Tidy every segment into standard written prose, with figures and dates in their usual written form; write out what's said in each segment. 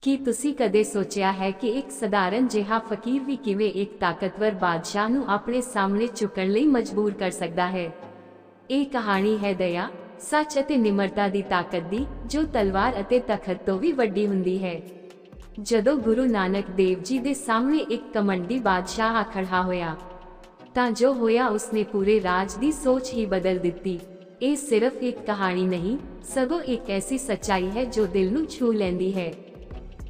ਕੀ ਤੁਸੀਂ ਕਦੇ ਸੋਚਿਆ ਹੈ ਕਿ ਇੱਕ ਸਧਾਰਨ ਜਿਹਾ ਫਕੀਰ ਵੀ ਕਿਵੇਂ ਇੱਕ ਤਾਕਤਵਰ ਬਾਦਸ਼ਾਹ ਨੂੰ ਆਪਣੇ ਸਾਹਮਣੇ ਝੁਕਣ ਲਈ ਮਜਬੂਰ ਕਰ ਸਕਦਾ ਹੈ? ਇਹ ਕਹਾਣੀ ਹੈ ਦਇਆ, ਸੱਚ ਅਤੇ ਨਿਮਰਤਾ ਦੀ ਤਾਕਤ ਦੀ, ਜੋ ਤਲਵਾਰ ਅਤੇ ਤਖਤ ਤੋਂ ਵੀ ਵੱਡੀ ਹੁੰਦੀ ਹੈ। ਜਦੋਂ ਗੁਰੂ ਨਾਨਕ ਦੇਵ ਜੀ ਦੇ ਸਾਹਮਣੇ ਇੱਕ ਕਮੰਡੀ ਬਾਦਸ਼ਾਹ ਆ ਖੜਾ ਹੋਇਆ, ਤਾਂ ਜੋ ਹੋਇਆ ਉਸਨੇ ਪੂਰੇ ਰਾਜ ਦੀ ਸੋਚ ਹੀ ਬਦਲ ਦਿੱਤੀ। ਇਹ ਸਿਰਫ ਇੱਕ ਕਹਾਣੀ ਨਹੀਂ, ਸਗੋਂ ਇੱਕ ਐਸੀ ਸੱਚਾਈ ਹੈ ਜੋ ਦਿਲ ਨੂੰ ਛੂ ਲੈਂਦੀ ਹੈ।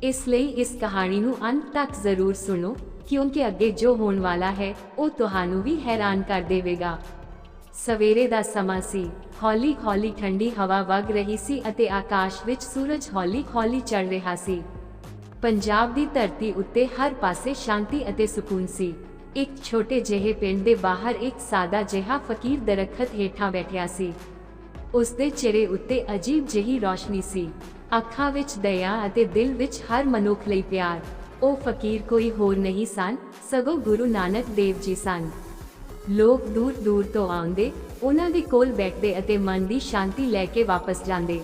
ਇਸ ਲਈ ਇਸ ਕਹਾਣੀ ਨੂੰ ਅੰਤ ਤੱਕ ਜ਼ਰੂਰ ਸੁਣੋ, ਕਿਉਂਕਿ ਅੱਗੇ ਜੋ ਹੋਣ ਵਾਲਾ ਹੈ ਉਹ ਤੁਹਾਨੂੰ ਵੀ ਹੈਰਾਨ ਕਰ ਦੇਵੇਗਾ। ਸਵੇਰੇ ਦਾ ਸਮਾਂ ਸੀ। ਹੌਲੀ-ਹੌਲੀ ਠੰਡੀ ਹਵਾ ਵਗ ਰਹੀ ਸੀ ਅਤੇ ਆਕਾਸ਼ ਵਿੱਚ ਸੂਰਜ ਹੌਲੀ-ਹੌਲੀ ਚੜ੍ਹ ਰਿਹਾ ਸੀ। ਪੰਜਾਬ ਦੀ ਧਰਤੀ ਉੱਤੇ ਹਰ ਪਾਸੇ ਸ਼ਾਂਤੀ ਅਤੇ ਸਕੂਨ ਸੀ। ਇੱਕ ਛੋਟੇ ਜਿਹੇ ਪਿੰਡ ਦੇ ਬਾਹਰ ਇੱਕ ਸਾਦਾ ਜਿਹਾ ਫਕੀਰ ਦਰਖਤ ਹੇਠਾਂ ਬੈਠਿਆ ਸੀ। ਉਸਦੇ ਚਿਹਰੇ ਉੱਤੇ ਅਜੀਬ ਜਿਹੀ ਰੌਸ਼ਨੀ ਸੀ, ਅੱਖਾਂ ਵਿੱਚ ਦਇਆ ਅਤੇ ਦਿਲ ਵਿੱਚ ਹਰ ਮਨੁੱਖ ਲਈ ਪਿਆਰ। ਉਹ ਫਕੀਰ ਕੋਈ ਹੋਰ ਨਹੀਂ ਸਨ, ਸਗੋਂ ਗੁਰੂ ਨਾਨਕ ਦੇਵ ਜੀ ਸਨ। ਲੋਕ ਦੂਰ-ਦੂਰ ਤੋਂ ਆਉਂਦੇ, ਉਹਨਾਂ ਦੇ ਕੋਲ ਬੈਠਦੇ ਅਤੇ ਮਨ ਦੀ ਸ਼ਾਂਤੀ ਲੈ ਕੇ ਵਾਪਸ ਜਾਂਦੇ।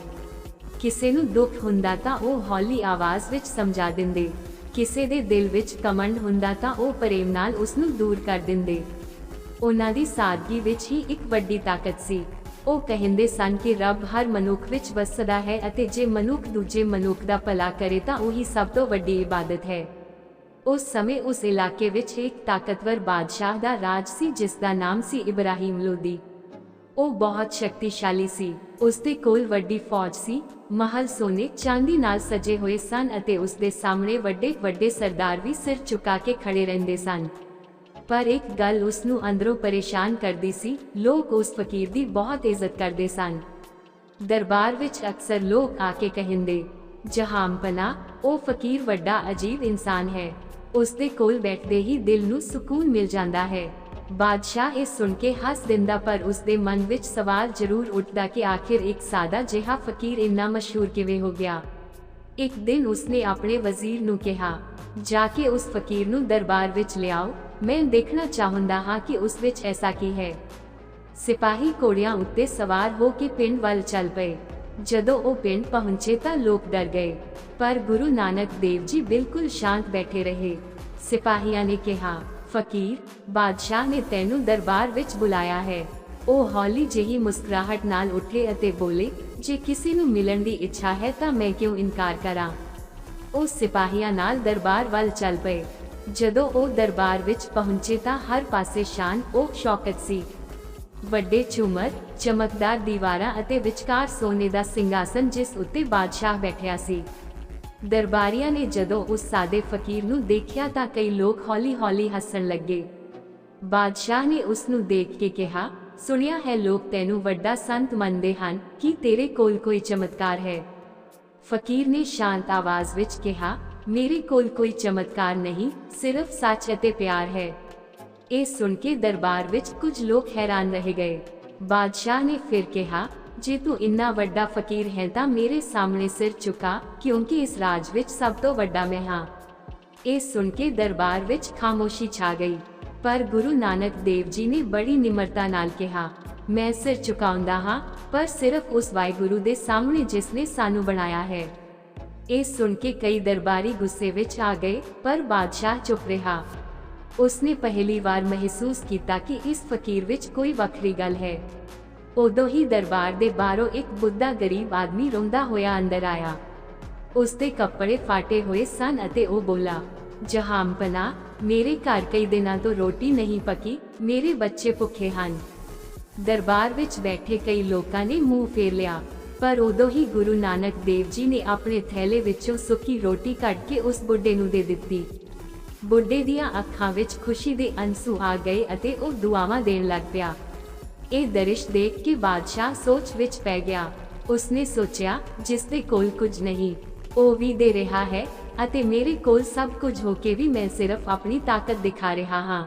ਕਿਸੇ ਨੂੰ ਦੁੱਖ ਹੁੰਦਾ ਤਾਂ ਉਹ ਹੌਲੀ ਆਵਾਜ਼ ਵਿੱਚ ਸਮਝਾ ਦਿੰਦੇ, ਕਿਸੇ ਦੇ ਦਿਲ ਵਿੱਚ ਕਮੰਡ ਹੁੰਦਾ ਤਾਂ ਉਹ ਪ੍ਰੇਮ ਨਾਲ ਉਸ ਨੂੰ ਦੂਰ ਕਰ ਦਿੰਦੇ। ਉਹਨਾਂ ਦੀ ਸਾਦਗੀ ਵਿੱਚ ਹੀ ਇੱਕ ਵੱਡੀ ਤਾਕਤ ਸੀ। ਉਹ ਕਹਿੰਦੇ ਸਨ ਕਿ ਰੱਬ ਹਰ ਮਨੁੱਖ ਵਿੱਚ ਵਸਦਾ ਹੈ ਅਤੇ ਜੇ ਮਨੁੱਖ ਦੂਜੇ ਮਨੁੱਖ ਦਾ ਭਲਾ ਕਰੇ ਤਾਂ ਉਹੀ ਸਭ ਤੋਂ ਵੱਡੀ ਇਬਾਦਤ ਹੈ। ਉਸ ਸਮੇਂ ਉਸ ਇਲਾਕੇ ਵਿੱਚ ਇੱਕ ਤਾਕਤਵਰ ਬਾਦਸ਼ਾਹ ਦਾ ਰਾਜ ਸੀ ਜਿਸ ਦਾ ਨਾਮ ਸੀ ਇਬਰਾਹਿਮ ਲੋਦੀ। ਉਹ ਬਹੁਤ ਸ਼ਕਤੀਸ਼ਾਲੀ ਸੀ। ਉਸਦੇ ਕੋਲ ਵੱਡੀ ਫੌਜ ਸੀ, ਮਹਲ ਸੋਨੇ ਚਾਂਦੀ ਨਾਲ ਸਜੇ ਹੋਏ ਸਨ ਅਤੇ ਉਸਦੇ ਸਾਹਮਣੇ ਵੱਡੇ-ਵੱਡੇ ਸਰਦਾਰ ਵੀ ਸਿਰ ਝੁਕਾ ਕੇ ਖੜੇ ਰਹਿੰਦੇ ਸਨ। ਪਰ ਇੱਕ ਗੱਲ ਉਸ ਨੂੰ ਅੰਦਰੋਂ ਪਰੇਸ਼ਾਨ ਕਰਦੀ ਸੀ, ਲੋਕ ਉਸ ਫਕੀਰ ਦੀ ਬਹੁਤ ਇੱਜ਼ਤ ਕਰਦੇ ਸਨ। ਦਰਬਾਰ ਵਿੱਚ ਅਕਸਰ ਲੋਕ ਆ ਕੇ ਕਹਿੰਦੇ, ਜਹਾਂਪਨਾ, ਉਹ ਫਕੀਰ ਵੱਡਾ ਅਜੀਬ ਇਨਸਾਨ ਹੈ, ਉਸਦੇ ਕੋਲ ਬੈਠਦੇ ਹੀ ਦਿਲ ਨੂੰ ਸਕੂਨ ਮਿਲ ਜਾਂਦਾ ਹੈ। ਬਾਦਸ਼ਾਹ ਇਹ ਸੁਣ ਕੇ ਹੱਸ ਦਿੰਦਾ, ਪਰ ਉਸਦੇ ਮਨ ਵਿੱਚ ਸਵਾਲ ਜ਼ਰੂਰ ਉੱਠਦਾ ਕਿ ਆਖਿਰ ਇੱਕ ਸਾਦਾ ਜਿਹਾ ਫਕੀਰ ਇੰਨਾ ਮਸ਼ਹੂਰ ਕਿਵੇਂ ਹੋ ਗਿਆ। ਇੱਕ ਦਿਨ ਉਸਨੇ ਆਪਣੇ ਵਜ਼ੀਰ ਨੂੰ ਕਿਹਾ, ਜਾ ਕੇ ਉਸ ਫਕੀਰ ਨੂੰ ਦਰਬਾਰ ਵਿੱਚ ਲਿਆਓ, ਮੈਂ ਦੇਖਣਾ ਚਾਹੁੰਦਾ ਹਾਂ ਕਿ ਉਸ ਵਿੱਚ ਐਸਾ ਕੀ ਹੈ। ਸਿਪਾਹੀ ਘੋੜਿਆਂ ਉੱਤੇ ਸਵਾਰ ਹੋ ਕੇ ਪਿੰਡ ਵੱਲ ਚੱਲ ਪਏ। ਜਦੋਂ ਉਹ ਪਿੰਡ ਪਹੁੰਚੇ ਤਾਂ ਲੋਕ ਡਰ ਗਏ, ਪਰ ਗੁਰੂ ਨਾਨਕ ਦੇਵ ਜੀ ਬਿਲਕੁਲ ਸ਼ਾਂਤ ਬੈਠੇ ਰਹੇ। ਸਿਪਾਹੀਆਂ ਨੇ ਕਿਹਾ, ਫਕੀਰ, ਬਾਦਸ਼ਾਹ ਨੇ ਤੈਨੂੰ ਦਰਬਾਰ ਵਿੱਚ ਬੁਲਾਇਆ ਹੈ। ਉਹ ਹੌਲੀ ਜਿਹੀ ਮੁਸਕਰਾਹਟ ਨਾਲ ਉੱਠੇ ਅਤੇ ਬੋਲੇ, ਜੇ ਕਿਸੇ ਨੂੰ ਮਿਲਣ ਦੀ ਇੱਛਾ ਹੈ ਤਾਂ ਮੈਂ ਕਿਉਂ ਇਨਕਾਰ ਕਰਾਂ। ਉਹ ਸਿਪਾਹੀਆਂ ਨਾਲ ਦਰਬਾਰ ਵੱਲ ਚੱਲ ਪਏ। ਜਦੋਂ ਉਹ ਦਰਬਾਰ ਵਿੱਚ ਪਹੁੰਚੇ ਤਾਂ ਹਰ ਪਾਸੇ ਸ਼ਾਨ ਉਹ ਸ਼ੌਕਤ ਸੀ। ਵੱਡੇ ਝੂਮਰ, ਚਮਕਦਾਰ ਦੀਵਾਰਾਂ ਅਤੇ ਵਿਚਕਾਰ ਸੋਨੇ ਦਾ ਸਿੰਘਾਸਨ ਜਿਸ ਉੱਤੇ ਬਾਦਸ਼ਾਹ ਬੈਠਿਆ ਸੀ। ਦਰਬਾਰੀਆਂ ਨੇ ਜਦੋਂ ਉਸ ਸਾਦੇ ਫਕੀਰ ਨੂੰ ਦੇਖਿਆ ਤਾਂ ਕਈ ਲੋਕ ਹੌਲੀ-ਹੌਲੀ ਹੱਸਣ ਲੱਗੇ। ਬਾਦਸ਼ਾਹ ਨੇ ਉਸ ਨੂੰ ਦੇਖ ਕੇ ਕਿਹਾ, ਸੁਣਿਆ ਹੈ ਲੋਕ ਤੈਨੂੰ ਵੱਡਾ ਸੰਤ ਮੰਨਦੇ ਹਨ, ਕੀ ਤੇਰੇ ਕੋਲ ਕੋਈ ਚਮਤਕਾਰ ਹੈ? ਫਕੀਰ ਨੇ ਸ਼ਾਂਤ ਆਵਾਜ਼ ਵਿੱਚ ਕਿਹਾ, ਮੇਰੇ ਕੋਲ ਕੋਈ ਚਮਤਕਾਰ ਨਹੀਂ, ਸਿਰਫ ਸੱਚ ਅਤੇ ਪਿਆਰ ਹੈ। ਇਹ ਸੁਣ ਕੇ ਦਰਬਾਰ ਵਿੱਚ ਕੁਝ ਲੋਕ ਹੈਰਾਨ ਰਹਿ ਗਏ। ਬਾਦਸ਼ਾਹ ਨੇ ਫਿਰ ਕਿਹਾ, ਜੇ ਤੂੰ ਇੰਨਾ ਵੱਡਾ ਫਕੀਰ ਹੈ ਤਾਂ ਮੇਰੇ ਸਾਹਮਣੇ ਸਿਰ ਝੁਕਾ, ਕਿਉਂਕਿ ਇਸ ਰਾਜ ਵਿੱਚ ਸਭ ਤੋਂ ਵੱਡਾ ਮੈਂ ਹਾਂ। ਇਹ ਸੁਣ ਕੇ ਦਰਬਾਰ ਵਿੱਚ ਖਾਮੋਸ਼ੀ ਛਾ ਗਈ, ਪਰ ਗੁਰੂ ਨਾਨਕ ਦੇਵ ਜੀ ਨੇ ਬੜੀ ਨਿਮਰਤਾ ਨਾਲ ਕਿਹਾ, ਮੈਂ ਸਿਰ ਝੁਕਾਉਂਦਾ ਹਾਂ, ਪਰ ਸਿਰਫ ਉਸ ਵਾਹਿਗੁਰੂ ਦੇ ਸਾਹਮਣੇ ਜਿਸ ਨੇ ਸਾਨੂੰ ਬਣਾਇਆ ਹੈ। ਇਹ ਸੁਣ ਕੇ ਕਈ ਦਰਬਾਰੀ ਗੁੱਸੇ ਵਿੱਚ ਆ ਗਏ, ਪਰ ਬਾਦਸ਼ਾਹ ਚੁੱਪ ਰਿਹਾ। ਉਸਨੇ ਪਹਿਲੀ ਵਾਰ ਮਹਿਸੂਸ ਕੀਤਾ ਕਿ ਇਸ ਫਕੀਰ ਵਿੱਚ ਕੋਈ ਵੱਖਰੀ ਗੱਲ ਹੈ। ਉਦੋਂ ਹੀ ਦਰਬਾਰ ਦੇ ਬਾਹਰੋਂ ਇੱਕ ਬੁੱਢਾ ਗਰੀਬ ਆਦਮੀ ਰੋਂਦਾ ਹੋਇਆ ਅੰਦਰ ਆਇਆ। ਉਸਦੇ ਕੱਪੜੇ ਫਾਟੇ ਹੋਏ ਸਨ ਅਤੇ ਉਹ ਬੋਲਾ, ਜਹਾਂਪਨਾ, ਮੇਰੇ ਘਰ ਕਈ ਦਿਨਾਂ ਤੋਂ ਰੋਟੀ ਨਹੀਂ ਪੱਕੀ, ਮੇਰੇ ਬੱਚੇ ਭੁੱਖੇ ਹਨ। ਦਰਬਾਰ ਵਿੱਚ ਬੈਠੇ ਕਈ ਲੋਕਾਂ ਨੇ ਮੂੰਹ ਫੇਰ ਲਿਆ, ਪਰ ਉਦੋਂ ਹੀ ਗੁਰੂ ਨਾਨਕ ਦੇਵ ਜੀ ਨੇ ਆਪਣੇ ਥੈਲੇ ਵਿੱਚੋਂ ਸੁੱਕੀ ਰੋਟੀ ਕੱਢ ਕੇ ਉਸ ਬੁੱਢੇ ਨੂੰ ਦੇ ਦਿੱਤੀ। ਬੁੱਢੇ ਦੀਆਂ ਅੱਖਾਂ ਵਿੱਚ ਖੁਸ਼ੀ ਦੇ ਅੰਸੂ ਆ ਗਏ ਅਤੇ ਉਹ ਦੁਆਵਾਂ ਦੇਣ ਲੱਗ ਪਿਆ। ਇਹ ਦ੍ਰਿਸ਼ ਦੇਖ ਕੇ ਬਾਦਸ਼ਾਹ ਸੋਚ ਵਿੱਚ ਪੈ ਗਿਆ। ਉਸਨੇ ਸੋਚਿਆ, ਜਿਸ ਦੇ ਕੋਲ ਕੁਝ ਨਹੀਂ, ਉਹ ਵੀ ਦੇ ਰਿਹਾ ਹੈ, ਅਤੇ ਮੇਰੇ ਕੋਲ ਸਭ ਕੁਝ ਹੋ ਕੇ ਵੀ ਮੈਂ ਸਿਰਫ ਆਪਣੀ ਤਾਕਤ ਦਿਖਾ ਰਿਹਾ ਹਾਂ।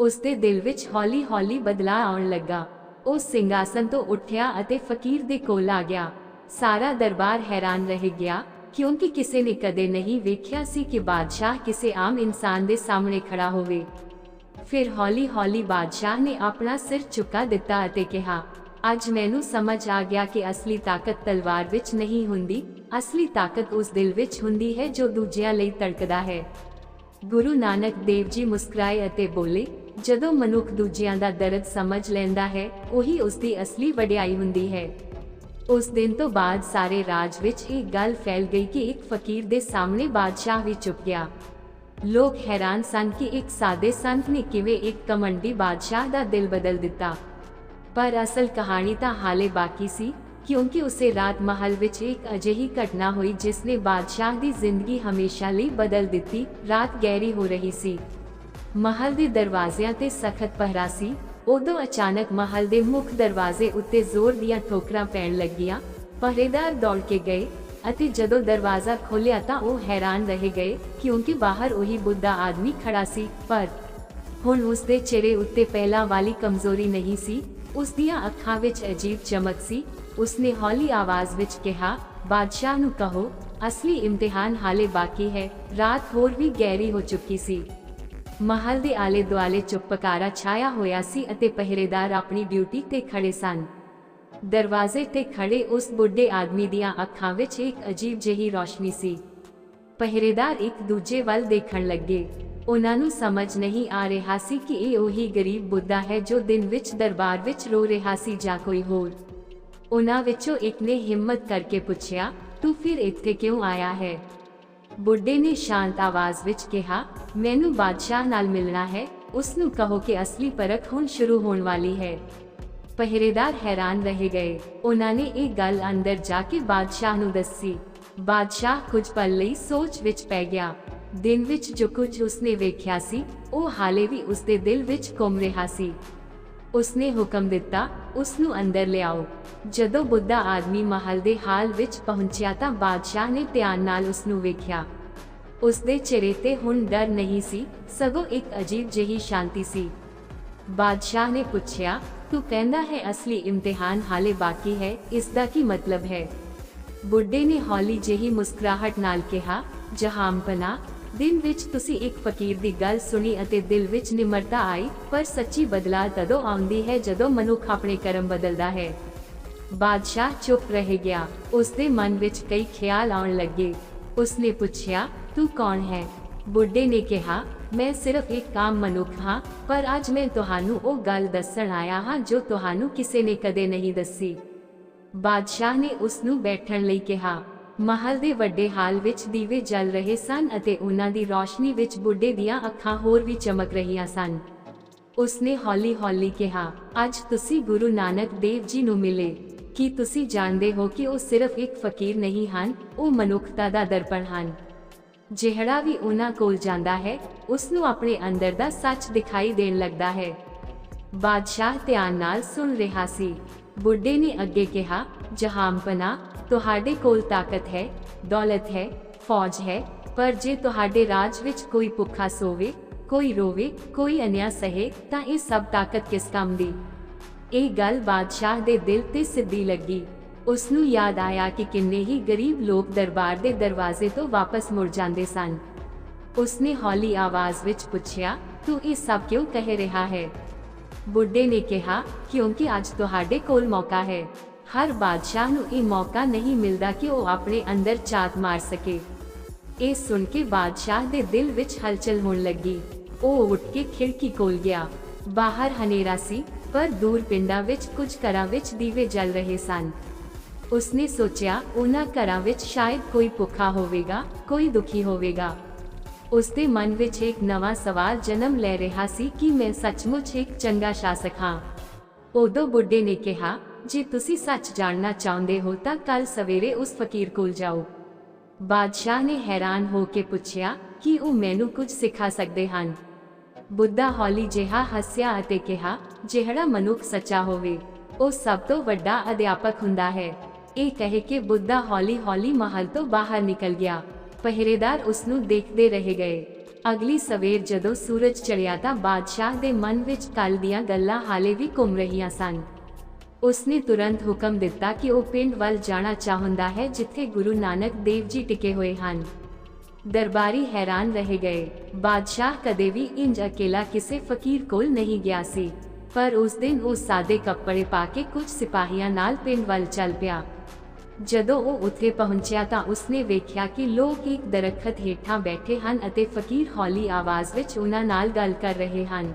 ਉਸਦੇ ਦਿਲ ਵਿੱਚ ਹੌਲੀ-ਹੌਲੀ ਬਦਲਾਅ ਆਉਣ ਲੱਗਾ। ਉਹ ਸਿੰਘਾਸਨ ਤੋਂ ਉੱਠਿਆ ਅਤੇ ਫਕੀਰ ਦੇ ਕੋਲ ਆ ਗਿਆ। ਸਾਰਾ ਦਰਬਾਰ ਹੈਰਾਨ ਰਹਿ ਗਿਆ, ਕਿਉਂਕਿ ਕਿਸੇ ਨੇ ਕਦੇ ਨਹੀਂ ਵੇਖਿਆ ਸੀ ਕਿ ਬਾਦਸ਼ਾਹ ਕਿਸੇ ਆਮ ਇਨਸਾਨ ਦੇ ਸਾਹਮਣੇ ਖੜਾ ਹੋਵੇ। ਫਿਰ ਹੌਲੀ-ਹੌਲੀ ਬਾਦਸ਼ਾਹ ਨੇ ਆਪਣਾ ਸਿਰ ਝੁਕਾ ਦਿੱਤਾ ਅਤੇ ਕਿਹਾ, ਅੱਜ ਮੈਨੂੰ ਸਮਝ ਆ ਗਿਆ ਕਿ ਅਸਲੀ ਤਾਕਤ ਤਲਵਾਰ ਵਿੱਚ ਨਹੀਂ ਹੁੰਦੀ, ਅਸਲੀ ਤਾਕਤ ਉਸ ਦਿਲ ਵਿੱਚ ਹੁੰਦੀ ਹੈ ਜੋ ਦੂਜਿਆਂ ਲਈ ਧੜਕਦਾ ਹੈ। ਗੁਰੂ ਨਾਨਕ ਦੇਵ ਜੀ ਮੁਸਕਰਾਏ ਅਤੇ ਬੋਲੇ, ਜਦੋਂ ਮਨੁੱਖ ਦੂਜਿਆਂ ਦਾ ਦਰਦ ਸਮਝ ਲੈਂਦਾ ਹੈ, ਉਹੀ ਉਸ ਦੀ ਅਸਲੀ ਵਡਿਆਈ ਹੁੰਦੀ ਹੈ। ਉਸ ਦਿਨ ਤੋਂ ਬਾਅਦ ਸਾਰੇ ਰਾਜ ਵਿੱਚ ਇਹ ਗੱਲ ਫੈਲ ਗਈ ਕਿ ਇੱਕ ਫਕੀਰ ਦੇ ਸਾਹਮਣੇ ਬਾਦਸ਼ਾਹ ਵੀ ਚੁੱਪ ਗਿਆ। ਲੋਕ ਹੈਰਾਨ ਸਨ ਕਿ ਇੱਕ ਸਾਦੇ ਸੰਤ ਨੇ ਕਿਵੇਂ ਇੱਕ ਕਮੰਡੀ ਬਾਦਸ਼ਾਹ ਦਾ ਦਿਲ ਬਦਲ ਦਿੱਤਾ। ਪਰ ਅਸਲ ਕਹਾਣੀ ਤਾਂ ਹਾਲੇ ਬਾਕੀ ਸੀ, ਕਿਉਂਕਿ ਉਸੇ ਰਾਤ ਮਹਲ ਵਿੱਚ ਇੱਕ ਅਜਿਹੀ ਘਟਨਾ ਹੋਈ ਜਿਸ ਨੇ ਬਾਦਸ਼ਾਹ ਦੀ ਜ਼ਿੰਦਗੀ ਹਮੇਸ਼ਾ ਲਈ ਬਦਲ ਦਿੱਤੀ। ਰਾਤ ਗਹਿਰੀ ਹੋ ਰਹੀ ਸੀ, ਮਹਲ ਦੇ ਦਰਵਾਜ਼ਿਆਂ ਤੇ ਸਖਤ ਪਹਿਰਾ ਸੀ। ਉਦੋਂ ਅਚਾਨਕ ਮਹਲ ਦੇ ਮੁੱਖ ਦਰਵਾਜ਼ੇ ਉੱਤੇ ਜ਼ੋਰ ਦੀਆਂ ਠੋਕਰਾਂ ਪੈਣ ਲੱਗੀਆਂ। ਪਹਿਰੇਦਾਰ ਦੌੜ ਕੇ ਗਏ ਅਤੇ ਜਦੋਂ ਦਰਵਾਜ਼ਾ ਖੋਲ੍ਹਿਆ ਤਾਂ ਉਹ ਹੈਰਾਨ ਰਹਿ ਗਏ, ਕਿਉਂਕਿ ਬਾਹਰ ਉਹੀ ਬੁੱਢਾ ਆਦਮੀ ਖੜਾ ਸੀ, ਪਰ ਹੁਣ ਉਸ ਦੇ ਚਿਹਰੇ ਉੱਤੇ ਪਹਿਲਾਂ ਵਾਲੀ ਕਮਜ਼ੋਰੀ ਨਹੀਂ ਸੀ, ਉਸ ਦੀਆਂ ਅੱਖਾਂ ਵਿੱਚ ਅਜੀਬ ਚਮਕ ਸੀ। ਉਸਨੇ ਹੌਲੀ ਆਵਾਜ਼ ਵਿੱਚ ਕਿਹਾ, ਬਾਦਸ਼ਾਹ ਨੂੰ ਕਹੋ, ਅਸਲੀ ਇਮਤਿਹਾਨ ਹਾਲੇ ਬਾਕੀ ਹੈ। ਰਾਤ ਹੋਰ ਵੀ ਗਹਿਰੀ ਹੋ ਚੁੱਕੀ ਸੀ। ਮਹਲ ਦੇ ਆਲੇ ਦੁਆਲੇ ਚੁੱਪਕਾਰਾ ਛਾਇਆ ਹੋਇਆ ਸੀ ਅਤੇ ਪਹਿਰੇਦਾਰ ਆਪਣੀ ਡਿਊਟੀ ਤੇ ਖੜੇ ਸਨ। ਦਰਵਾਜ਼ੇ ਤੇ ਖੜੇ ਉਸ ਬੁੱਢੇ ਆਦਮੀ ਦੀਆਂ ਅੱਖਾਂ ਵਿੱਚ ਇੱਕ ਅਜੀਬ ਜਿਹੀ ਰੌਸ਼ਨੀ ਸੀ। ਪਹਿਰੇਦਾਰ ਇੱਕ ਦੂਜੇ ਵੱਲ ਦੇਖਣ ਲੱਗੇ। ਉਹਨਾਂ ਨੂੰ ਸਮਝ ਨਹੀਂ ਆ ਰਿਹਾ ਸੀ ਕਿ ਇਹ ਉਹੀ ਗਰੀਬ ਬੁੱਢਾ ਹੈ ਜੋ ਦਿਨ ਵਿੱਚ ਦਰਬਾਰ ਵਿੱਚ ਰੋ ਰਿਹਾ ਸੀ ਜਾਂ ਕੋਈ ਹੋਰ। ਉਹਨਾਂ ਵਿੱਚੋਂ ਇੱਕ ਨੇ ਹਿੰਮਤ ਕਰਕੇ ਪੁੱਛਿਆ, ਤੂੰ ਫਿਰ ਇੱਥੇ ਕਿਉਂ ਆਇਆ ਹੈ? ਬੁੱਢੇ ਨੇ ਸ਼ਾਂਤ ਆਵਾਜ਼ ਵਿੱਚ ਕਿਹਾ, ਮੈਨੂੰ ਬਾਦਸ਼ਾਹ ਨਾਲ ਮਿਲਣਾ ਹੈ। ਉਸ ਨੂੰ ਕਹੋ ਕਿ ਅਸਲੀ ਪਰਖ ਹੁਣ ਸ਼ੁਰੂ ਹੋਣ ਵਾਲੀ ਹੈ। ਪਹਿਰੇਦਾਰ ਹੈਰਾਨ ਰਹਿ ਗਏ। ਉਹਨਾਂ ਨੇ ਇਹ ਗੱਲ ਅੰਦਰ ਜਾ ਕੇ ਬਾਦਸ਼ਾਹ ਨੂੰ ਦੱਸੀ। ਬਾਦਸ਼ਾਹ ਕੁਝ ਪਲ ਲਈ ਸੋਚ ਵਿੱਚ ਪੈ ਗਿਆ। ਦਿਨ ਵਿੱਚ ਜੋ ਕੁਝ ਉਸਨੇ ਵੇਖਿਆ ਸੀ, ਉਹ ਹਾਲੇ ਵੀ ਉਸਦੇ ਦਿਲ ਵਿੱਚ ਘੁੰਮ ਰਿਹਾ ਸੀ। ਉਸਨੇ ਹੁਕਮ ਦਿੱਤਾ, ਉਸ ਨੂੰ ਅੰਦਰ ਲਿਆਓ। ਜਦੋਂ ਬੁੱਢਾ ਆਦਮੀ ਮਹਲ ਦੇ ਹਾਲ ਵਿੱਚ ਪਹੁੰਚਿਆ ਤਾਂ ਬਾਦਸ਼ਾਹ ਨੇ ਧਿਆਨ ਨਾਲ ਉਸ ਨੂੰ ਵੇਖਿਆ। ਉਸਦੇ ਚਿਹਰੇ ਤੇ ਹੁਣ ਡਰ ਨਹੀਂ ਸੀ, ਸਗੋਂ ਇੱਕ ਅਜੀਬ ਜਿਹੀ ਸ਼ਾਂਤੀ ਸੀ। ਬਾਦਸ਼ਾਹ ਨੇ ਪੁੱਛਿਆ, ਤੂੰ ਕਹਿੰਦਾ ਹੈ ਅਸਲੀ ਇਮਤਿਹਾਨ ਹਾਲੇ ਬਾਕੀ ਹੈ, ਇਸ ਦਾ ਕੀ ਮਤਲਬ ਹੈ? ਬੁੱਢੇ ਨੇ ਹੌਲੀ ਜਿਹੀ ਮੁਸਕਰਾਹਟ ਨਾਲ ਕਿਹਾ, ਜਹਾਂਪਨਾ, ਦਿਨ ਵਿੱਚ ਤੁਸੀਂ ਇੱਕ ਫਕੀਰ ਦੀ ਗੱਲ ਸੁਣੀ ਅਤੇ ਦਿਲ ਵਿੱਚ ਨਿਮਰਤਾ ਆਈ, ਪਰ ਸੱਚੀ ਬਦਲਾਅ ਤਦੋਂ ਆਉਂਦੀ ਹੈ ਜਦੋਂ ਮਨੁੱਖ ਆਪਣੇ ਕਰਮ ਬਦਲਦਾ ਹੈ। ਬਾਦਸ਼ਾਹ ਚੁੱਪ ਰਹਿ ਗਿਆ। ਉਸਦੇ ਮਨ ਵਿੱਚ ਕਈ ਖਿਆਲ ਆਉਣ ਲੱਗੇ। ਉਸਨੇ ਪੁੱਛਿਆ, ਤੂੰ ਕੌਣ ਹੈ? ਬੁੱਢੇ ਨੇ ਕਿਹਾ, ਮੈਂ ਸਿਰਫ ਇੱਕ ਆਮ ਮਨੁੱਖ ਹਾਂ, ਪਰ ਅੱਜ ਮੈਂ ਤੁਹਾਨੂੰ ਉਹ ਗੱਲ ਦੱਸਣ ਆਇਆ ਹਾਂ ਜੋ ਤੁਹਾਨੂੰ ਕਿਸੇ ਨੇ ਕਦੇ ਨਹੀਂ ਦੱਸੀ। ਬਾਦਸ਼ਾਹ ਨੇ ਉਸ ਨੂੰ ਬੈਠਣ ਲਈ ਕਿਹਾ। ਮਹਲ ਦੇ ਵੱਡੇ ਹਾਲ ਵਿੱਚ ਦੀਵੇ ਜਲ ਰਹੇ ਸਨ ਅਤੇ ਉਹਨਾਂ ਦੀ ਰੌਸ਼ਨੀ ਵਿੱਚ ਬੁੱਢੇ ਦੀਆਂ ਅੱਖਾਂ ਹੋਰ ਵੀ ਚਮਕ ਰਹੀਆਂ ਸਨ। ਉਸਨੇ ਹੌਲੀ-ਹੌਲੀ ਕਿਹਾ, ਅੱਜ ਤੁਸੀਂ ਗੁਰੂ ਨਾਨਕ ਦੇਵ ਜੀ ਨੂੰ ਮਿਲੇ। ਕੀ ਤੁਸੀਂ ਜਾਣਦੇ ਹੋ ਕਿ ਉਹ ਸਿਰਫ ਇੱਕ ਫਕੀਰ ਨਹੀਂ ਹਨ, ਉਹ ਮਨੁੱਖਤਾ ਦਾ ਦਰਪਣ ਹਨ। ਜਿਹੜਾ ਵੀ ਉਹਨਾਂ ਕੋਲ ਜਾਂਦਾ ਹੈ, ਉਸ ਨੂੰ ਆਪਣੇ ਅੰਦਰ ਦਾ ਸੱਚ ਦਿਖਾਈ ਦੇਣ ਲੱਗਦਾ ਹੈ। ਬਾਦਸ਼ਾਹ ਧਿਆਨ ਨਾਲ ਸੁਣ ਰਿਹਾ ਸੀ। ਬੁੱਢੇ ਨੇ ਅੱਗੇ ਕਿਹਾ, ਜਹਾਂਪਨਾ, ਤੁਹਾਡੇ ਕੋਲ ਤਾਕਤ ਹੈ, ਦੌਲਤ ਹੈ, ਫੌਜ ਹੈ, ਪਰ ਜੇ ਤੁਹਾਡੇ ਰਾਜ ਵਿੱਚ ਕੋਈ ਭੁੱਖਾ ਸੋਵੇ, ਕੋਈ ਰੋਵੇ, ਕੋਈ ਅਨਿਆਂ ਸਹੇ, ਤਾਂ ਇਹ ਸਭ ਤਾਕਤ ਕਿਸ ਕੰਮ ਦੀ? ਇਹ ਗੱਲ ਬਾਦਸ਼ਾਹ ਦੇ ਦਿਲ ਤੇ ਸਿੱਧੀ ਲੱਗੀ। ਉਸ ਨੂੰ ਯਾਦ ਆਇਆ ਕਿ ਕਿੰਨੇ ਹੀ ਗਰੀਬ ਲੋਕ ਦਰਬਾਰ ਦੇ ਦਰਵਾਜ਼ੇ ਤੋਂ ਵਾਪਸ ਮੁੜ ਜਾਂਦੇ ਸਨ। ਉਸਨੇ ਹੌਲੀ ਆਵਾਜ਼ ਵਿੱਚ ਪੁੱਛਿਆ, ਤੂੰ ਇਹ ਸਭ ਕਿਉਂ ਕਹਿ ਰਿਹਾ ਹੈ? ਬੁੱਢੇ ਨੇ ਕਿਹਾ, ਕਿਉਂਕਿ ਅੱਜ ਤੁਹਾਡੇ ਕੋਲ ਮੌਕਾ ਹੈ। ਹਰ ਬਾਦਸ਼ਾਹ ਨੂੰ ਇਹ ਮੌਕਾ ਨਹੀਂ ਮਿਲਦਾ ਕਿ ਉਹ ਆਪਣੇ ਅੰਦਰ ਝਾਤ ਮਾਰ ਸਕੇ। ਇਹ ਸੁਣ ਕੇ ਬਾਦਸ਼ਾਹ ਦੇ ਦਿਲ ਵਿੱਚ ਹਲਚਲ ਹੋਣ ਲੱਗੀ। ਉਹ ਉੱਠ ਕੇ ਖਿੜਕੀ ਕੋਲ ਗਿਆ। ਬਾਹਰ ਹਨੇਰਾ ਸੀ, ਪਰ ਦੂਰ ਪਿੰਡਾਂ ਵਿੱਚ ਕੁਝ ਘਰਾਂ ਵਿੱਚ ਦੀਵੇ ਜਲ ਰਹੇ ਸਨ। ਉਸਨੇ ਸੋਚਿਆ, ਉਹਨਾਂ ਘਰਾਂ ਵਿੱਚ ਸ਼ਾਇਦ ਕੋਈ ਭੁੱਖਾ ਹੋਵੇਗਾ, ਕੋਈ ਦੁਖੀ ਹੋਵੇਗਾ। ਉਸਦੇ ਮਨ ਵਿੱਚ ਇੱਕ ਨਵਾਂ ਸਵਾਲ ਜਨਮ ਲੈ ਰਿਹਾ ਸੀ ਕਿ ਮੈਂ ਸੱਚਮੁੱਚ ਇੱਕ ਚੰਗਾ ਸ਼ਾਸਕ ਹਾਂ। ਉਦੋਂ ਬੁੱਢੇ ਨੇ ਕਿਹਾ, ਜੇ ਤੁਸੀਂ ਸੱਚ ਜਾਣਨਾ ਚਾਹੁੰਦੇ ਹੋ ਤਾਂ ਕੱਲ ਸਵੇਰੇ ਉਸ ਫਕੀਰ ਕੋਲ ਜਾਓ। ਬਾਦਸ਼ਾਹ ਨੇ ਹੈਰਾਨ ਹੋ ਕੇ ਪੁੱਛਿਆ, ਕਿ ਉਹ ਮੈਨੂੰ ਕੁਝ ਸਿਖਾ ਸਕਦੇ ਹਨ? ਬੁੱਢਾ ਹੌਲੀ ਜਿਹਾ ਹੱਸਿਆ ਅਤੇ ਕਿਹਾ, ਜਿਹੜਾ ਮਨੁੱਖ ਸੱਚਾ ਹੋਵੇ, ਉਹ ਸਭ ਤੋਂ ਵੱਡਾ ਅਧਿਆਪਕ ਹੁੰਦਾ ਹੈ। ਇਹ ਕਹਿ ਕੇ ਬੁੱਢਾ ਹੌਲੀ-ਹੌਲੀ ਮਹਲ ਤੋਂ ਬਾਹਰ ਨਿਕਲ ਗਿਆ। ਪਹਿਰੇਦਾਰ ਉਸ ਨੂੰ ਦੇਖਦੇ ਰਹਿ ਗਏ। ਅਗਲੀ ਸਵੇਰ ਜਦੋਂ ਸੂਰਜ ਚੜ੍ਹਿਆ ਤਾਂ ਬਾਦਸ਼ਾਹ ਦੇ ਮਨ ਵਿੱਚ ਕੱਲ੍ਹ ਦੀਆਂ ਗੱਲਾਂ ਹਾਲੇ ਵੀ ਘੁੰਮ ਰਹੀਆਂ ਸਨ। ਉਸਨੇ ਤੁਰੰਤ ਹੁਕਮ ਦਿੱਤਾ ਕਿ ਉਹ ਪਿੰਡ ਵੱਲ ਜਾਣਾ ਚਾਹੁੰਦਾ ਹੈ ਜਿੱਥੇ ਗੁਰੂ ਨਾਨਕ ਦੇਵ ਜੀ ਟਿਕੇ ਹੋਏ ਹਨ। ਦਰਬਾਰੀ ਹੈਰਾਨ ਰਹਿ ਗਏ। ਬਾਦਸ਼ਾਹ ਕਦੇ ਵੀ ਇੰਜ ਅਕੇਲਾ ਕਿਸੇ ਫਕੀਰ ਕੋਲ ਨਹੀਂ ਗਿਆ ਸੀ। ਪਰ ਉਸ ਦਿਨ ਉਹ ਸਾਦੇ ਕੱਪੜੇ ਪਾ ਕੇ ਕੁਝ ਸਿਪਾਹੀਆਂ ਨਾਲ ਪਿੰਡ ਵੱਲ ਚੱਲ ਪਿਆ। ਜਦੋਂ ਉਹ ਉੱਥੇ ਪਹੁੰਚਿਆ ਤਾਂ ਉਸਨੇ ਵੇਖਿਆ ਕਿ ਲੋਕ ਇੱਕ ਦਰਖਤ ਹੇਠਾਂ ਬੈਠੇ ਹਨ ਅਤੇ ਫਕੀਰ ਹੌਲੀ ਆਵਾਜ਼ ਵਿੱਚ ਉਹਨਾਂ ਨਾਲ ਗੱਲ ਕਰ ਰਹੇ ਹਨ।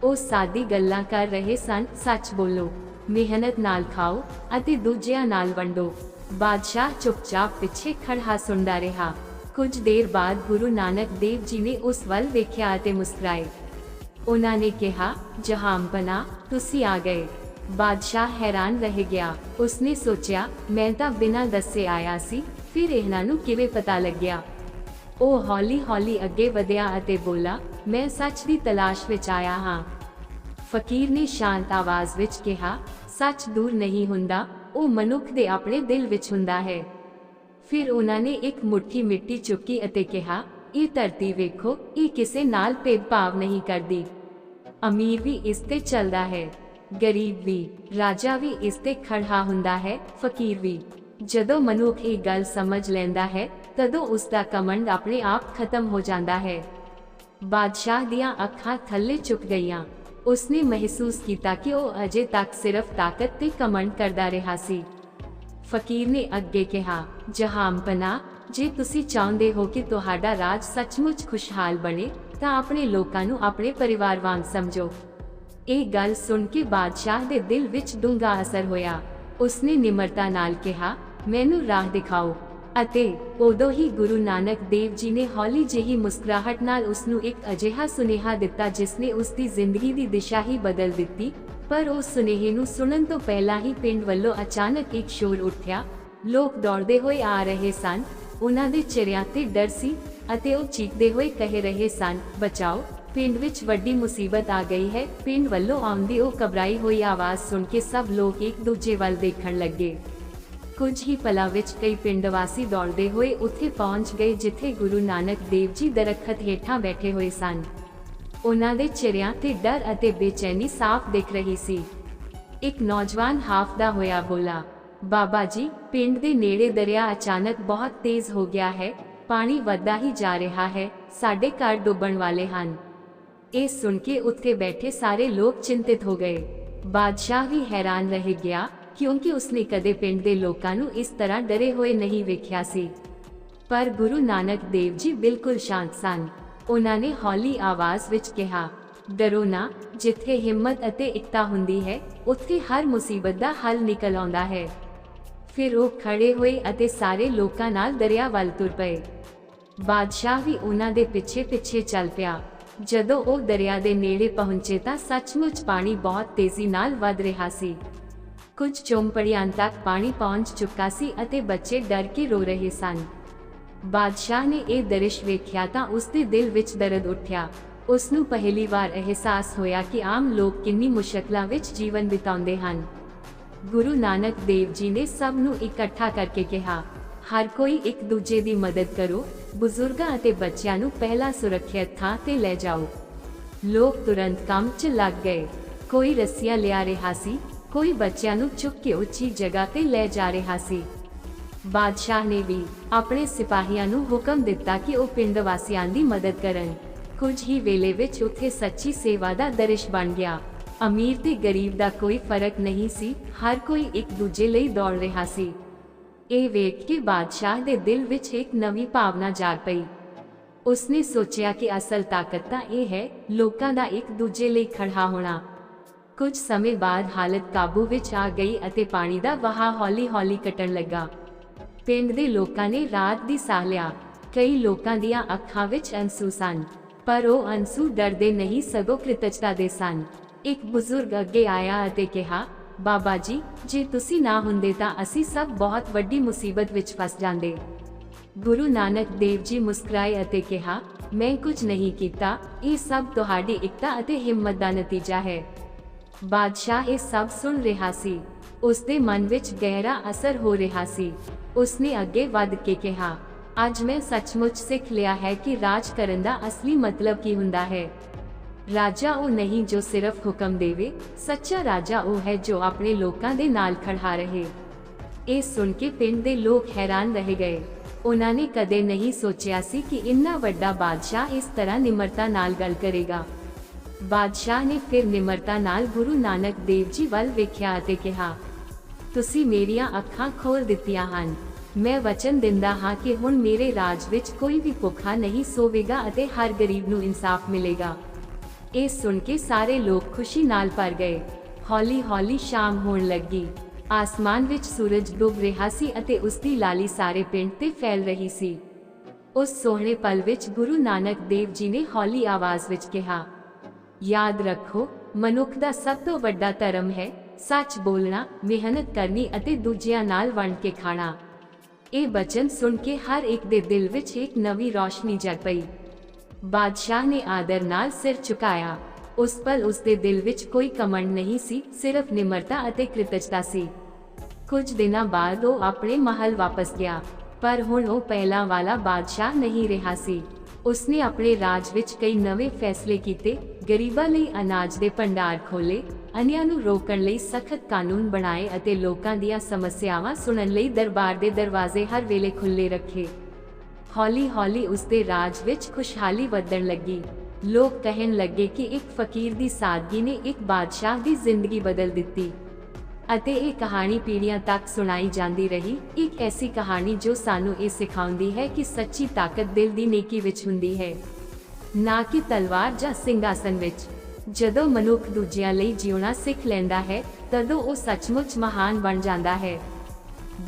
ਉਹ ਸਾਦੀ ਗੱਲਾਂ ਕਰ ਰਹੇ ਸਨ, ਸੱਚ ਬੋਲੋ, ਮਿਹਨਤ ਨਾਲ ਖਾਓ ਅਤੇ ਦੂਜਿਆਂ ਨਾਲ ਵੰਡੋ। ਬਾਦਸ਼ਾਹ ਚੁੱਪਚਾਪ ਪਿੱਛੇ ਖੜਾ ਸੁਣਦਾ ਰਿਹਾ। ਕੁਝ ਦੇਰ ਬਾਅਦ ਗੁਰੂ ਨਾਨਕ ਦੇਵ ਜੀ ਨੇ ਉਸ ਵੱਲ ਵੇਖਿਆ ਅਤੇ ਮੁਸਕਰਾਏ। ਉਹਨਾਂ ਨੇ ਕਿਹਾ, ਜਹਾਂਪਨਾ, ਤੁਸੀਂ ਆ ਗਏ। ਬਾਦਸ਼ਾਹ ਹੈਰਾਨ ਰਹਿ ਗਿਆ। ਉਸਨੇ ਸੋਚਿਆ, ਮੈਂ ਤਾਂ ਬਿਨਾਂ ਦੱਸੇ ਆਇਆ ਸੀ, ਫਿਰ ਇਹਨਾਂ ਨੂੰ ਕਿਵੇਂ ਪਤਾ ਲੱਗਿਆ। ਉਹ ਹੌਲੀ-ਹੌਲੀ ਅੱਗੇ ਵਧਿਆ ਅਤੇ ਬੋਲਾ, ਮੈਂ ਸੱਚ ਦੀ ਤਲਾਸ਼ ਵਿੱਚ ਆਇਆ ਹਾਂ। ਫਕੀਰ ਨੇ ਸ਼ਾਂਤ ਆਵਾਜ਼ ਵਿੱਚ ਕਿਹਾ, ਸੱਚ ਦੂਰ ਨਹੀਂ ਹੁੰਦਾ, ਉਹ ਮਨੁੱਖ ਦੇ ਆਪਣੇ ਦਿਲ ਵਿੱਚ ਹੁੰਦਾ ਹੈ। ਫਿਰ ਉਹਨਾਂ ਨੇ ਇੱਕ ਮੁੱਠੀ ਮਿੱਟੀ ਚੁੱਕੀ ਅਤੇ ਕਿਹਾ, ਇਹ ਧਰਤੀ ਵੇਖੋ, ਇਹ ਕਿਸੇ ਨਾਲ ਭੇਦਭਾਵ ਨਹੀਂ ਕਰਦੀ। ਅਮੀਰ ਵੀ ਇਸ ਤੇ ਚੱਲਦਾ ਹੈ, ਗਰੀਬ ਵੀ, ਰਾਜਾ ਵੀ ਇਸ ਤੇ ਖੜਾ ਹੁੰਦਾ ਹੈ, ਫਕੀਰ ਵੀ। ਜਦੋਂ ਮਨੁੱਖ ਇਹ ਗੱਲ ਸਮਝ ਲੈਂਦਾ ਹੈ, ਤਦੋਂ ਉਸ ਦਾ ਕਮੰਡ ਆਪਣੇ ਆਪ ਖਤਮ ਹੋ ਜਾਂਦਾ ਹੈ। ਬਾਦਸ਼ਾਹ ਦੀਆਂ ਅੱਖਾਂ ਥੱਲੇ ਝੁਕ ਗਈਆਂ। ਉਸਨੇ ਮਹਿਸੂਸ ਕੀਤਾ ਕਿ ਉਹ ਅਜੇ ਤੱਕ ਸਿਰਫ ਤਾਕਤ ਤੇ ਕਮੰਡ ਕਰਦਾ ਰਿਹਾ ਸੀ। ਫਕੀਰ ਨੇ ਅੱਗੇ ਕਿਹਾ, ਜਹਾਂਪਨਾ, ਜੇ ਤੁਸੀਂ ਚਾਹੁੰਦੇ ਹੋ ਕਿ ਤੁਹਾਡਾ ਰਾਜ ਸੱਚਮੁੱਚ ਖੁਸ਼ਹਾਲ ਬਣੇ ਤਾਂ ਆਪਣੇ ਲੋਕਾਂ ਨੂੰ ਆਪਣੇ ਪਰਿਵਾਰ ਵਾਂਗ ਸਮਝੋ। ਇਹ ਗੱਲ ਸੁਣ ਕੇ ਬਾਦਸ਼ਾਹ ਦੇ ਦਿਲ ਵਿੱਚ ਡੂੰਘਾ ਅਸਰ ਹੋਇਆ। ਉਸਨੇ ਨਿਮਰਤਾ ਨਾਲ ਕਿਹਾ, ਮੈਨੂੰ ਰਾਹ ਦਿਖਾਓ। ਅਤੇ ਉਦੋਂ ਹੀ ਗੁਰੂ ਨਾਨਕ ਦੇਵ ਜੀ ਨੇ ਹੌਲੀ ਜਿਹੀ ਮੁਸਕਰਾਹਟ ਨਾਲ ਉਸਨੂੰ ਇੱਕ ਅਜਿਹਾ ਸੁਨੇਹਾ ਦਿੱਤਾ ਜਿਸ ਨੇ ਉਸਦੀ ਜ਼ਿੰਦਗੀ ਦੀ ਦਿਸ਼ਾ ਹੀ ਬਦਲ ਦਿੱਤੀ। ਪਰ ਉਸ ਸੁਨੇਹੇ ਨੂੰ ਸੁਣਨ ਤੋਂ ਪਹਿਲਾਂ ਹੀ ਪਿੰਡ ਵੱਲੋਂ ਅਚਾਨਕ ਇੱਕ ਸ਼ੋਰ ਉੱਠਿਆ। ਲੋਕ ਦੌੜਦੇ ਹੋਏ ਆ ਰਹੇ ਸਨ। ਉਹਨਾਂ ਦੇ ਚਿਹਰਿਆਂ ਤੇ ਡਰ ਸੀ ਅਤੇ ਉਹ ਚੀਕਦੇ ਹੋਏ ਕਹਿ ਰਹੇ ਸਨ, ਬਚਾਓ, ਪਿੰਡ ਵਿੱਚ ਵੱਡੀ ਮੁਸੀਬਤ ਆ ਗਈ ਹੈ। ਪਿੰਡ ਵੱਲੋਂ ਆਉਂਦੀ ਉਹ ਘਬਰਾਈ ਹੋਈ ਆਵਾਜ਼ ਸੁਣ ਕੇ ਸਭ ਲੋਕ ਇੱਕ ਦੂਜੇ ਵੱਲ ਦੇਖਣ ਲੱਗੇ। ਕੁਝ ਹੀ ਪਲਾਂ ਵਿੱਚ ਕਈ ਪਿੰਡ ਵਾਸੀ ਦੌੜਦੇ ਹੋਏ ਉੱਥੇ ਪਹੁੰਚ ਗਏ ਜਿੱਥੇ ਗੁਰੂ ਨਾਨਕ ਦੇਵ ਜੀ ਦਰਖਤ ਹੇਠਾਂ ਬੈਠੇ ਹੋਏ ਸਨ। ਉਹਨਾਂ ਦੇ ਚਿਹਰਿਆਂ ਤੇ ਡਰ ਅਤੇ ਬੇਚੈਨੀ ਸਾਫ਼ ਦਿਖ ਰਹੀ ਸੀ। ਇੱਕ ਨੌਜਵਾਨ ਹਾਫਦਾ ਹੋਇਆ ਬੋਲਾ, ਬਾਬਾ ਜੀ, ਪਿੰਡ ਦੇ ਨੇੜੇ ਦਰਿਆ ਅਚਾਨਕ ਬਹੁਤ ਤੇਜ਼ ਹੋ ਗਿਆ ਹੈ। ਪਾਣੀ ਵੱਧਦਾ ਹੀ ਜਾ ਰਿਹਾ ਹੈ। ਸਾਡੇ ਘਰ ਡੁੱਬਣ ਵਾਲੇ ਹਨ। ਇਹ ਸੁਣ ਕੇ ਉੱਥੇ ਬੈਠੇ ਸਾਰੇ ਲੋਕ ਚਿੰਤਿਤ ਹੋ ਗਏ। ਬਾਦਸ਼ਾਹ ਵੀ ਹੈਰਾਨ ਰਹਿ ਗਿਆ ਕਿਉਂਕਿ ਉਸਨੇ ਕਦੇ ਪਿੰਡ ਦੇ ਲੋਕਾਂ ਨੂੰ ਇਸ ਤਰ੍ਹਾਂ ਡਰੇ ਹੋਏ ਨਹੀਂ ਵੇਖਿਆ ਸੀ। ਪਰ ਗੁਰੂ ਨਾਨਕ ਦੇਵ ਜੀ ਬਿਲਕੁਲ ਸ਼ਾਂਤ ਸਨ। ਉਹਨਾਂ ਨੇ ਹੌਲੀ ਆਵਾਜ਼ ਵਿੱਚ ਕਿਹਾ, ਡਰੋ ਨਾ, ਜਿੱਥੇ ਹਿੰਮਤ ਅਤੇ ਇਕਤਾ ਹੁੰਦੀ ਹੈ, ਉੱਥੇ ਹਰ ਮੁਸੀਬਤ ਦਾ ਹੱਲ ਨਿਕਲ ਆਉਂਦਾ ਹੈ। ਫਿਰ ਉਹ ਖੜੇ ਹੋਏ ਅਤੇ ਸਾਰੇ ਲੋਕਾਂ ਨਾਲ ਦਰਿਆ ਵੱਲ ਤੁਰ ਪਏ। ਬਾਦਸ਼ਾਹ ਵੀ ਉਹਨਾਂ ਦੇ ਪਿੱਛੇ ਚੱਲ ਪਿਆ। ਜਦੋਂ ਉਹ ਦਰਿਆ ਦੇ ਨੇੜੇ ਪਹੁੰਚੇ ਤਾਂ ਸੱਚਮੁੱਚ ਪਾਣੀ ਬਹੁਤ ਤੇਜ਼ੀ ਨਾਲ ਵਧ ਰਿਹਾ ਸੀ। ਕੁਝ ਚੌਂਪੜੀਆਂ ਤੱਕ ਪਾਣੀ ਪਹੁੰਚ ਚੁੱਕਾ ਸੀ ਅਤੇ ਬੱਚੇ ਡਰ ਕੇ ਰੋ ਰਹੇ ਸਨ। ਬਾਦਸ਼ਾਹ ਨੇ ਇਹ ਦ੍ਰਿਸ਼ ਵੇਖਿਆ ਤਾਂ ਉਸਦੇ ਦਿਲ ਵਿੱਚ ਦਰਦ ਉੱਠਿਆ। ਉਸਨੂੰ ਪਹਿਲੀ ਵਾਰ ਅਹਿਸਾਸ ਹੋਇਆ ਕਿ ਆਮ ਲੋਕ ਕਿੰਨੀ ਮੁਸ਼ਕਲਾਂ ਵਿੱਚ ਜੀਵਨ ਬਿਤਾਉਂਦੇ ਹਨ। ਗੁਰੂ ਨਾਨਕ ਦੇਵ ਜੀ ਨੇ ਸਭ ਨੂੰ ਇਕੱਠਾ ਕਰਕੇ ਕਿਹਾ, ਹਰ ਕੋਈ ਇੱਕ ਦੂਜੇ ਦੀ ਮਦਦ ਕਰੋ। ਬਜ਼ੁਰਗਾਂ ਅਤੇ ਬੱਚਿਆਂ ਨੂੰ ਪਹਿਲਾਂ ਸੁਰੱਖਿਅਤ ਥਾਂ ਤੇ ਲੈ ਜਾਓ। ਲੋਕ ਤੁਰੰਤ ਕੰਮ 'ਚ ਲੱਗ ਗਏ। ਕੋਈ ਰੱਸੀਆਂ ਲਿਆ ਰਿਹਾ ਸੀ, ਕੋਈ ਬੱਚਿਆਂ ਨੂੰ ਚੁੱਕ ਕੇ ਉੱਚੀ ਜਗ੍ਹਾ ਤੇ ਲੈ ਜਾ ਰਿਹਾ ਸੀ। ਬਾਦਸ਼ਾਹ ਨੇ ਵੀ ਆਪਣੇ ਸਿਪਾਹੀਆਂ ਨੂੰ ਹੁਕਮ ਦਿੱਤਾ ਕਿ ਉਹ ਪਿੰਡ ਵਾਸੀਆਂ ਦੀ ਮਦਦ ਕਰਨ। ਕੁਝ ਹੀ ਵੇਲੇ ਵਿੱਚ ਉੱਥੇ ਸੱਚੀ ਸੇਵਾ ਦਾ ਦ੍ਰਿਸ਼ ਬਣ ਗਿਆ। ਅਮੀਰ ਤੇ ਗਰੀਬ ਦਾ ਕੋਈ ਫਰਕ ਨਹੀਂ ਸੀ, ਹਰ ਕੋਈ ਇੱਕ ਦੂਜੇ ਲਈ ਦੌੜ ਰਿਹਾ ਸੀ। ਇਹ ਵੇਖ ਕੇ ਬਾਦਸ਼ਾਹ ਦੇ ਦਿਲ ਵਿੱਚ ਇੱਕ ਨਵੀਂ ਭਾਵਨਾ ਜਾਗ ਪਈ। ਉਸਨੇ ਸੋਚਿਆ ਕਿ ਅਸਲ ਤਾਕਤ ਤਾਂ ਇਹ ਹੈ, ਲੋਕਾਂ ਦਾ ਇੱਕ ਦੂਜੇ ਲਈ ਖੜਾ ਹੋਣਾ। ਕੁਝ ਸਮੇਂ ਬਾਅਦ ਹਾਲਤ ਕਾਬੂ ਵਿੱਚ ਆ ਗਈ ਅਤੇ ਪਾਣੀ ਦਾ ਵਹਾਅ ਹੌਲੀ-ਹੌਲੀ ਘਟਣ ਲੱਗਾ। ਪਿੰਡ ਦੇ ਲੋਕਾਂ ਨੇ ਰਾਤ ਦੀ ਸਾਹ ਲਿਆ। ਕਈ ਲੋਕਾਂ ਦੀਆਂ ਅੱਖਾਂ ਵਿੱਚ ਅੰਸੂ ਸਨ, ਪਰ ਉਹ ਅੰਸੂ ਡਰਦੇ ਨਹੀਂ ਸਗੋਂ ਕ੍ਰਿਤਜਤਾ ਦੇ ਸਨ। ਇੱਕ ਬਜ਼ੁਰਗ ਅੱਗੇ ਆਇਆ ਅਤੇ ਕਿਹਾ, ਬਾਬਾ ਜੀ, ਜੇ ਤੁਸੀਂ ਨਾ ਹੁੰਦੇ ਤਾਂ ਅਸੀਂ ਸਭ ਬਹੁਤ ਵੱਡੀ ਮੁਸੀਬਤ ਵਿੱਚ ਫਸ ਜਾਂਦੇ। ਗੁਰੂ ਨਾਨਕ ਦੇਵ ਜੀ ਮੁਸਕਰਾਏ ਅਤੇ ਕਿਹਾ, ਮੈਂ ਕੁਝ ਨਹੀਂ ਕੀਤਾ, ਇਹ ਸਭ ਤੁਹਾਡੀ ਇਕਤਾ ਅਤੇ ਹਿੰਮਤ ਦਾ ਨਤੀਜਾ ਹੈ। ਬਾਦਸ਼ਾਹ ਇਹ ਸਭ ਸੁਣ ਰਿਹਾ ਸੀ। ਉਸਦੇ ਮਨ ਵਿੱਚ ਗਹਿਰਾ ਅਸਰ ਹੋ ਰਿਹਾ ਸੀ। ਉਸਨੇ ਅੱਗੇ ਵੱਧ ਕੇ ਕਿਹਾ, ਅੱਜ ਮੈਂ ਸੱਚਮੁੱਚ ਸਿੱਖ ਲਿਆ ਹੈ ਕਿ ਰਾਜ ਕਰਨ ਦਾ ਅਸਲੀ ਮਤਲਬ ਕੀ ਹੁੰਦਾ ਹੈ। ਰਾਜਾ ਉਹ ਨਹੀਂ ਜੋ ਸਿਰਫ ਹੁਕਮ ਦੇਵੇ, ਸੱਚਾ ਰਾਜਾ ਉਹ ਹੈ ਜੋ ਆਪਣੇ ਲੋਕਾਂ ਦੇ ਨਾਲ ਖੜਾ ਰਹੇ। ਇਹ ਸੁਣ ਕੇ ਪਿੰਡ ਦੇ ਲੋਕ ਹੈਰਾਨ ਰਹਿ ਗਏ। ਉਹਨਾਂ ਨੇ ਕਦੇ ਨਹੀਂ ਸੋਚਿਆ ਸੀ ਕਿ ਇੰਨਾ ਵੱਡਾ ਬਾਦਸ਼ਾਹ ਇਸ ਤਰ੍ਹਾਂ ਨਿਮਰਤਾ ਨਾਲ ਗੱਲ ਕਰੇਗਾ। ਬਾਦਸ਼ਾਹ ਨੇ ਫਿਰ ਨਿਮਰਤਾ ਨਾਲ ਗੁਰੂ ਨਾਨਕ ਦੇਵ ਜੀ ਵੱਲ ਵੇਖਿਆ ਅਤੇ ਕਿਹਾ, ਤੁਸੀਂ ਮੇਰੀਆਂ ਅੱਖਾਂ ਖੋਲ ਦਿੱਤੀਆਂ ਹਨ। ਮੈਂ ਵਚਨ ਦਿੰਦਾ ਹਾਂ ਕਿ ਹੁਣ ਮੇਰੇ ਰਾਜ ਵਿੱਚ ਕੋਈ ਵੀ ਭੁੱਖਾ ਨਹੀਂ ਸੋਵੇਗਾ ਅਤੇ ਹਰ ਗਰੀਬ ਨੂੰ ਇਨਸਾਫ ਮਿਲੇਗਾ। ਇਹ ਸੁਣ ਕੇ ਸਾਰੇ ਲੋਕ ਖੁਸ਼ੀ ਨਾਲ ਭਰ ਗਏ। ਹੌਲੀ ਹੌਲੀ ਸ਼ਾਮ ਹੋਣ ਲੱਗੀ। ਆਸਮਾਨ ਵਿੱਚ ਸੂਰਜ ਡੁੱਬ ਰਿਹਾ ਸੀ ਅਤੇ ਉਸ ਦੀ ਲਾਲੀ ਸਾਰੇ ਪਿੰਡ ਤੇ ਫੈਲ ਰਹੀ ਸੀ। ਉਸ ਸੋਹਣੇ ਪਲ ਵਿੱਚ ਗੁਰੂ ਨਾਨਕ ਦੇਵ ਜੀ ਨੇ ਹੌਲੀ ਆਵਾਜ਼ ਵਿੱਚ ਕਿਹਾ, ਯਾਦ ਰੱਖੋ, ਮਨੁੱਖ ਦਾ ਸਭ ਤੋਂ ਵੱਡਾ ਧਰਮ ਹੈ ਸੱਚ ਬੋਲਣਾ, ਮਿਹਨਤ ਕਰਨੀ ਅਤੇ ਦੂਜਿਆਂ ਨਾਲ ਵੰਡ ਕੇ ਖਾਣਾ। ਇਹ ਬਚਨ ਸੁਣ ਕੇ ਹਰ ਇੱਕ ਦੇ ਦਿਲ ਵਿੱਚ ਇੱਕ ਨਵੀਂ ਰੌਸ਼ਨੀ ਜਗ ਪਈ। ਬਾਦਸ਼ਾਹ ਨੇ ਆਦਰ ਨਾਲ ਸਿਰ ਝੁਕਾਇਆ। ਉਸ ਪਲ ਉਸ ਦੇ ਦਿਲ ਵਿੱਚ ਕੋਈ ਕਮੰਡ ਨਹੀਂ ਸੀ, ਸਿਰਫ ਨਿਮਰਤਾ ਅਤੇ ਕ੍ਰਿਤਜਤਾ ਸੀ। ਕੁਝ ਦਿਨਾਂ ਬਾਅਦ ਉਹ ਆਪਣੇ ਮਹਲ ਵਾਪਸ ਗਿਆ, ਪਰ ਹੁਣ ਉਹ ਪਹਿਲਾਂ ਵਾਲਾ ਬਾਦਸ਼ਾਹ ਨਹੀਂ ਰਿਹਾ ਸੀ। ਉਸਨੇ ਆਪਣੇ ਰਾਜ ਵਿੱਚ ਕਈ ਨਵੇਂ ਫੈਸਲੇ ਕੀਤੇ, ਗਰੀਬਾਂ ਲਈ ਅਨਾਜ ਦੇ ਭੰਡਾਰ ਖੋਲ੍ਹੇ, ਅਨਿਆਂ ਨੂੰ ਰੋਕਣ ਲਈ ਸਖਤ ਕਾਨੂੰਨ ਬਣਾਏ ਅਤੇ ਲੋਕਾਂ ਦੀਆਂ ਸਮੱਸਿਆਵਾਂ ਸੁਣਨ ਲਈ ਦਰਬਾਰ ਦੇ ਦਰਵਾਜ਼ੇ ਹਰ ਵੇਲੇ ਖੁੱਲ੍ਹੇ ਰੱਖੇ। ਹੌਲੀ ਹੌਲੀ ਉਸ ਦੇ ਰਾਜ ਵਿੱਚ ਖੁਸ਼ਹਾਲੀ ਵਧਣ ਲੱਗੀ। ਲੋਕ ਕਹਿਣ ਲੱਗੇ ਕਿ ਇੱਕ ਫਕੀਰ ਦੀ ਸਾਦਗੀ ਨੇ ਇੱਕ ਬਾਦਸ਼ਾਹ ਦੀ ਜ਼ਿੰਦਗੀ ਬਦਲ ਦਿੱਤੀ। ਅਤੇ ਇਹ ਕਹਾਣੀ ਪੀੜ੍ਹੀਆਂ ਤੱਕ ਸੁਣਾਈ ਜਾਂਦੀ ਰਹੀ। ਇੱਕ ਐਸੀ ਕਹਾਣੀ ਜੋ ਸਾਨੂੰ ਇਹ ਸਿਖਾਉਂਦੀ ਹੈ ਕਿ ਸੱਚੀ ਤਾਕਤ ਦਿਲ ਦੀ ਨੇਕੀ ਵਿੱਚ ਹੁੰਦੀ ਹੈ, ਨਾ ਕਿ ਤਲਵਾਰ ਜਾਂ ਸਿੰਘਾਸਨ ਵਿੱਚ। ਜਦੋਂ ਮਨੁੱਖ ਦੂਜਿਆਂ ਲਈ ਜਿਉਣਾ ਸਿੱਖ ਲੈਂਦਾ ਹੈ, ਤਦੋਂ ਉਹ ਸੱਚਮੁੱਚ ਮਹਾਨ ਬਣ ਜਾਂਦਾ ਹੈ।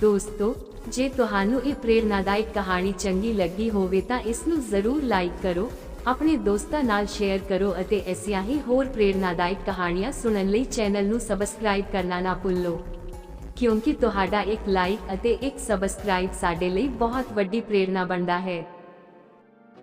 ਦੋਸਤੋ, ਜੇ ਤੁਹਾਨੂੰ ਇਹ ਪ੍ਰੇਰਨਾਦਾਇਕ ਕਹਾਣੀ ਚੰਗੀ ਲੱਗੀ ਹੋਵੇ ਤਾਂ ਇਸ ਨੂੰ ਜ਼ਰੂਰ ਲਾਈਕ ਕਰੋ, ਆਪਣੇ ਦੋਸਤਾਂ ਨਾਲ ਸ਼ੇਅਰ ਕਰੋ ਅਤੇ ਐਸੀਆਂ ਹੀ ਹੋਰ ਪ੍ਰੇਰਨਾਦਾਇਕ ਕਹਾਣੀਆਂ ਸੁਣਨ ਲਈ ਚੈਨਲ ਨੂੰ ਸਬਸਕ੍ਰਾਈਬ ਕਰਨਾ ਨਾ ਭੁੱਲੋ, ਕਿਉਂਕਿ ਤੁਹਾਡਾ ਇੱਕ ਲਾਈਕ ਅਤੇ ਇੱਕ ਸਬਸਕ੍ਰਾਈਬ ਸਾਡੇ ਲਈ ਬਹੁਤ ਵੱਡੀ ਪ੍ਰੇਰਨਾ ਬਣਦਾ ਹੈ।